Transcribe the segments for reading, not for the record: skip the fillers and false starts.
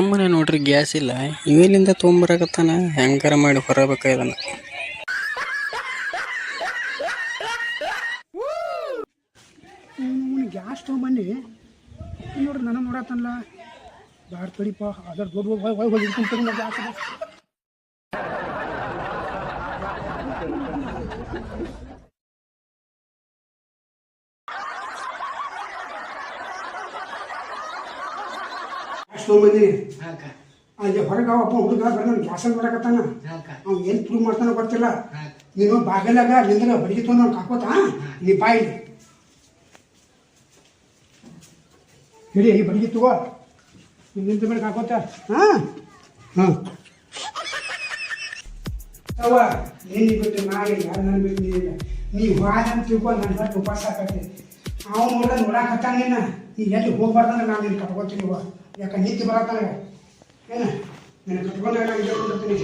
ನಮ್ಮನೆ ನೋಡ್ರಿ ಗ್ಯಾಸ್ ಇಲ್ಲ, ಇವೆಲ್ಲಿಂದ ತೊಗೊಂಬರಕತ್ತಾನ? ಹೆಂಗಾರ ಮಾಡಿ ಹೊರಬೇಕ ಇದನ್ನ. ಗ್ಯಾಸ್ ತೊಗೊಂಬನ್ನಿ ನೋಡ್ರಿ, ನನ್ನ ನೋಡತ್ತಲ್ಲ ಬ್ಯಾಡ ತಡಿಪ, ಅದ್ರ ದೊಡ್ಡ ಹೋಗಿ ಗ್ಯಾಸ್ ತೊಗೊಂಬಂದಿನಿ. ಅಲ್ಲಿ ಹೊರಗೆ ಒಬ್ಬ ಹುಡುಗ ಬರ್ನ ಗ್ಯಾಸಲ್ಲಿ ಬರಕತ್ತಾನ. ಅವ್ನು ಏನು ಪ್ರೂವ್ ಮಾಡ್ತಾನೋ ಗೊತ್ತಿಲ್ಲ. ನೀನು ಬಾಗಿಲಾಗ ನಿಂದ್ರೆ ಬಡಿಗೆ ತೊಗೊಂಡು ಅವ್ನು ಕಾಕೋತ ನೀ ಬಾಯಿ ಹಿಡಿ, ಈ ಬಡಿಗೆ ತಗೋ, ನಿಂತ ಮೇಲೆ ಕಾಕೋತ. ಹಾಂ ಅವ ನೀನು ಬಿಟ್ಟು ನಾಳೆ ಯಾರು ನನ್ನ ಬೇಕು ನೀನಿಲ್ಲ. ನೀ ವಾದ ಅಂತ ತಿಳ್ಕೊ, ನನ್ನ ಬಟ್ ಉಪವಾಸ ಆಕತಿ. ಅವ್ನು ನೋಡಾಕತ್ತಾನ ನೀನು, ನೀ ಎಲ್ಲಿ ಹೋಗ್ಬಾರ್ದಂದ್ರೆ ನಾನು ನೀನು ಕಟ್ಕೊತೀನಿ. ಯಾಕೆ ನಿಂತು ಬರತ್ತಾನ ಏನು ನೀನು ಕಟ್ಕೊಂಡ್ರೆ ನಾನು ಹೇಳ್ಕೊಂಡಿರ್ತೀನಿ.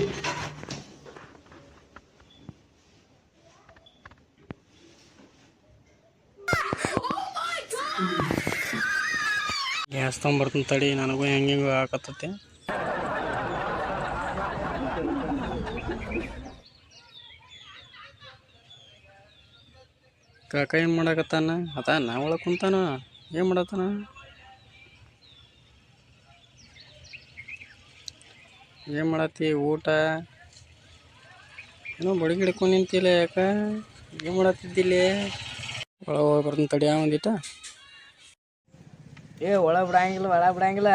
ಗ್ಯಾಸ್ ತೊಗೊಂಬರ್ತೀನಿ ತಡಿ, ನನಗೂ ಹೆಂಗೆ ಹಾಕತ್ತೈತಿ. ಕಾಕ ಏನು ಮಾಡಕತ್ತಾನ? ಅದಾನ ಒಳಗೆ ಕುಂತಾನ, ಏನು ಮಾಡತ್ತಾನ? ಏನು ಮಾಡತ್ತಿ? ಊಟ ಏನೋ ಬಡಿಗೆ ಹಿಡ್ಕೊಂಡು ನಿಂತಿಲ್ಲ, ಯಾಕ? ಏನು ಮಾಡತ್ತಿದ್ದಿಲ್ಲ? ಒಳಗೆ ಹೋಗಿ ಬರ್ತೀನಿ ತಡಿ ಒಂದಿಟ. ಒಳಗೆ ಬಿಡಂಗಿಲ್ಲ